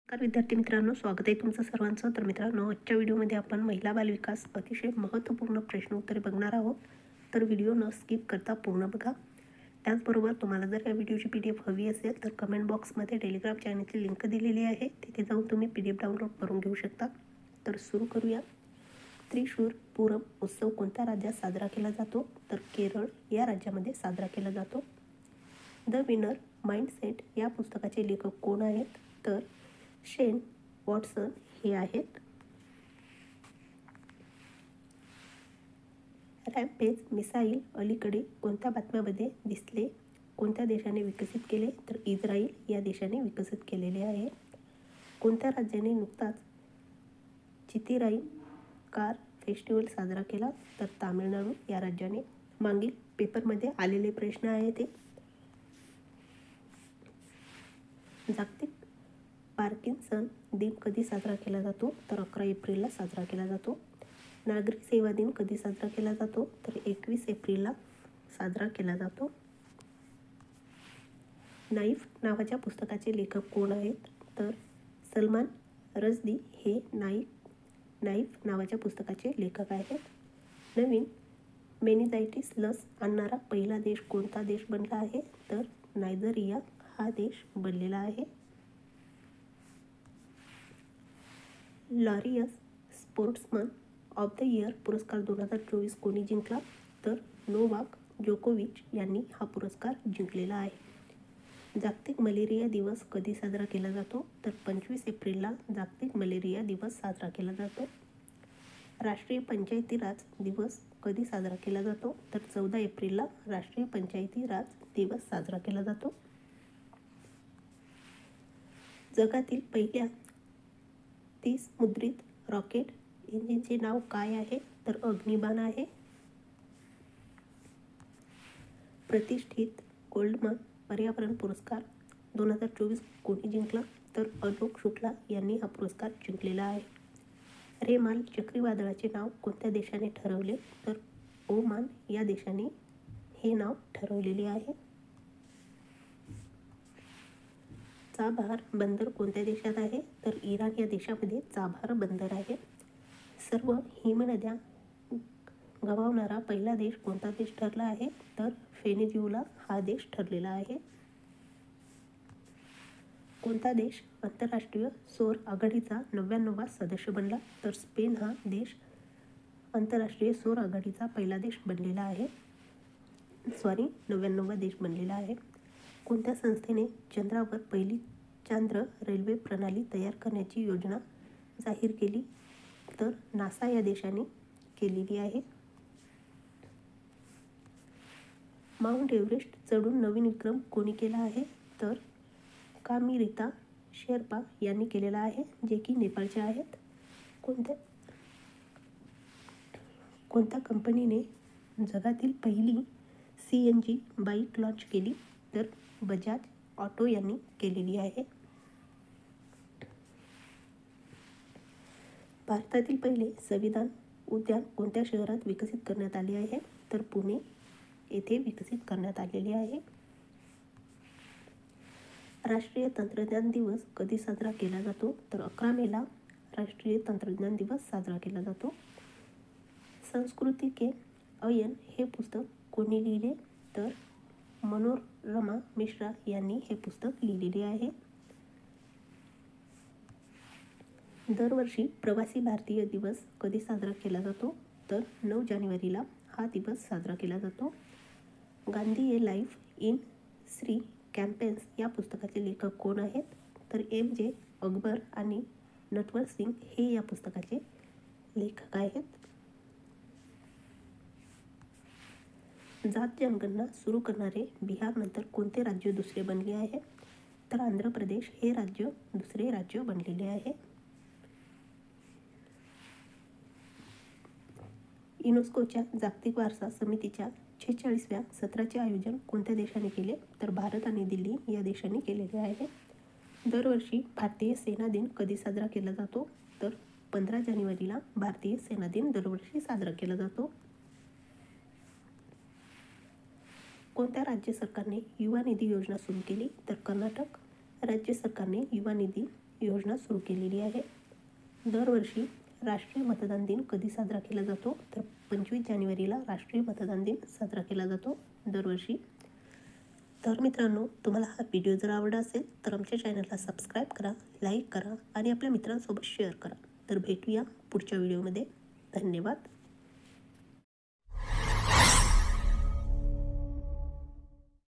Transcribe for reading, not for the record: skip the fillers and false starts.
नमस्कार विद्यार्थी मित्रांनो, स्वागत आहे तुमचं सर्वांचं. तर मित्रांनो, आजच्या व्हिडिओमध्ये आपण महिला बालविकास अतिशय महत्त्वपूर्ण प्रश्न उत्तरे बघणार आहोत. तर व्हिडिओ न स्किप करता पूर्ण बघा. त्याचबरोबर तुम्हाला जर या व्हिडिओची PDF हवी असेल तर कमेंट बॉक्समध्ये टेलिग्राम चॅनलची लिंक दिलेली आहे, तिथे जाऊन तुम्ही PDF डाउनलोड करून घेऊ शकता. तर सुरू करूया. त्रिशूर पूरम उत्सव कोणत्या राज्यात साजरा केला जातो? तर केरळ या राज्यामध्ये साजरा केला जातो. द विनर माइंडसेट या पुस्तकाचे लेखक कोण आहेत? तर शेन वॉटसन हे आहेत. रॅम्पेज मिसाईल अलीकडे कोणत्या बातम्यामध्ये दिसले? कोणत्या देशाने विकसित केले? तर इस्रायल या देशाने विकसित केलेले आहे. कोणत्या राज्याने नुकताच चिथिराई कार फेस्टिवल साजरा केला? तर तामिळनाडू या राज्याने. मागील पेपरमध्ये आलेले प्रश्न आहे ते. जागतिक पार्किन्सन दिन कधी साजरा केला जातो? तर 11 एप्रिलला साजरा केला जातो. नागरी सेवा दिन कधी साजरा केला जातो? तर 21 एप्रिलला साजरा केला जातो. नाईफ नावाच्या पुस्तकाचे लेखक कोण आहेत? तर सलमान रश्दी हे नाईफ नावाच्या पुस्तकाचे लेखक आहेत. नवीन मेनिंजायटिस लस आणणारा पहिला देश कोणता देश बनला आहे? तर नायजेरिया हा देश बनलेला आहे. Laureus sportsman of the year पुरस्कार 2024 कोणी जिंकला? तर नोवाक जोकोविच यांनी हा पुरस्कार जिंकलेला आहे. जागतिक मलेरिया दिवस कधी साजरा केला जातो? तर 25 एप्रिलला जागतिक मलेरिया दिवस साजरा केला जातो. राष्ट्रीय पंचायती राज दिवस कधी साजरा केला जातो? तर 14 एप्रिलला राष्ट्रीय पंचायती राज दिवस साजरा केला जातो. जगातील पहिल्या 30 मुद्रित रॉकेट इंजिनचे नाव काय आहे? तर अग्निबाण आहे. प्रतिष्ठित गोल्डमन पर्यावरण पुरस्कार 2024 कोणी जिंकला? तर अलोक शुक्ला यांनी हा पुरस्कार जिंकलेला आहे. रेमाल चक्रीवादळाचे नाव कोणत्या देशाने ठरवले? तर ओमान या देशाने हे नाव ठरवलेले आहे. चाबहार बंदर कोणत्या देशात आहे? तर इराण या देशामध्ये चाबहार बंदर आहे. सर्व हिमनद्या गमावणारा पहिला देश कोणता देश ठरला आहे? तर व्हेनेझुएला हा देश ठरलेला आहे. कोणता देश आंतरराष्ट्रीय सौर आघाडीचा 99वा सदस्य बनला? तर स्पेन हा देश आंतरराष्ट्रीय सौर आघाडीचा पहिला देश बनलेला आहे. 99वा देश बनलेला आहे. कोणत्या संस्थेने चंद्रावर पहिली चांद्र रेल्वे प्रणाली तयार करण्याची योजना जाहीर केली? तर नासा या देशाने केलेली आहे. माउंट एव्हरेस्ट चढून नवीन विक्रम कोणी केला आहे? तर कामिरिता शेर्पा यांनी केलेला आहे, जे की नेपाळचे आहेत. कोणत्या कंपनीने जगातील पहिली CNG बाईक लॉन्च केली? तर बजाज ऑटो यांनी केलेली आहे. भारतातील पहिले संविधान उद्यान कोणत्या शहरात विकसित करण्यात आले आहे? तर पुणे येथे विकसित करण्यात आलेले आहे. राष्ट्रीय तंत्रज्ञान दिवस कधी साजरा केला जातो? तर 11 मेला राष्ट्रीय तंत्रज्ञान दिवस साजरा केला जातो. संस्कृती के अयन हे पुस्तक कोणी लिहिले? तर मनोरमा मिश्रा यांनी हे पुस्तक लिहिलेले आहे. दरवर्षी प्रवासी भारतीय दिवस कधी साजरा केला जातो? तर 9 जानेवारीला हा दिवस साजरा केला जातो. गांधी ए लाईफ इन श्री कॅम्पेन्स या पुस्तकाचे लेखक कोण आहेत? तर MJ अकबर आणि नटवर सिंग हे या पुस्तकाचे लेखक आहेत. जात जनगणना सुरू करणारे बिहारनंतर कोणते राज्य दुसरे बनले आहे? तर आंध्र प्रदेश हे राज्य दुसरे राज्य बनलेले आहे. युनेस्कोच्या जागतिक वारसा समितीच्या 46व्या सत्राचे आयोजन कोणत्या देशाने केले? तर भारत आणि दिल्ली या देशांनी केलेले आहे. दरवर्षी भारतीय सेना दिन कधी साजरा केला जातो? तर 15 जानेवारीला भारतीय सेना दिन दरवर्षी साजरा केला जातो. कोणत्या राज्य सरकारने युवा निधी योजना सुरू केली? तर कर्नाटक राज्य सरकारने युवा निधी योजना सुरू केलेली आहे। दरवर्षी राष्ट्रीय मतदान दिन कधी साजरा केला जातो तर 25 जानेवारीला राष्ट्रीय मतदान दिन साजरा केला जातो दरवर्षी। तर मित्रांनो, तुम्हाला हा व्हिडिओ जर आवडला असेल तर आमच्या चॅनलला सबस्क्राईब करा, लाईक करा आणि आपल्या मित्रांसोबत शेअर करा। तर भेटूया पुढच्या व्हिडिओमध्ये। धन्यवाद।